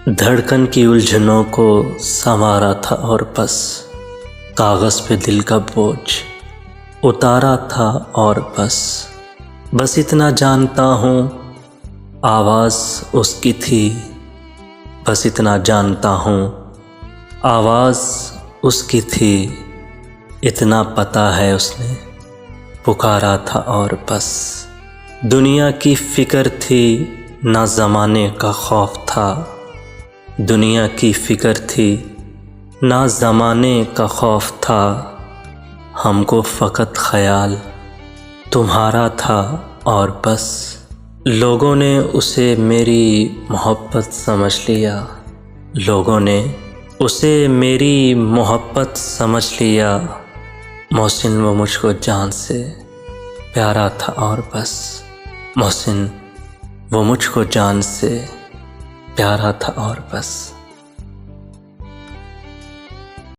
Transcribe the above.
धड़कन की उलझनों को संवारा था और बस कागज़ पे दिल का बोझ उतारा था और बस इतना जानता हूँ आवाज़ उसकी थी। बस इतना जानता हूँ आवाज़ उसकी थी। इतना पता है उसने पुकारा था और बस। दुनिया की फ़िक्र थी ना ज़माने का खौफ था। दुनिया की फ़िक्र थी ना ज़माने का खौफ था। हमको फ़कत ख़याल तुम्हारा था और बस। लोगों ने उसे मेरी मोहब्बत समझ लिया। लोगों ने उसे मेरी मोहब्बत समझ लिया। मोहसिन वो मुझको जान से प्यारा था और बस। मोहसिन वो मुझको जान से प्यारा था और बस।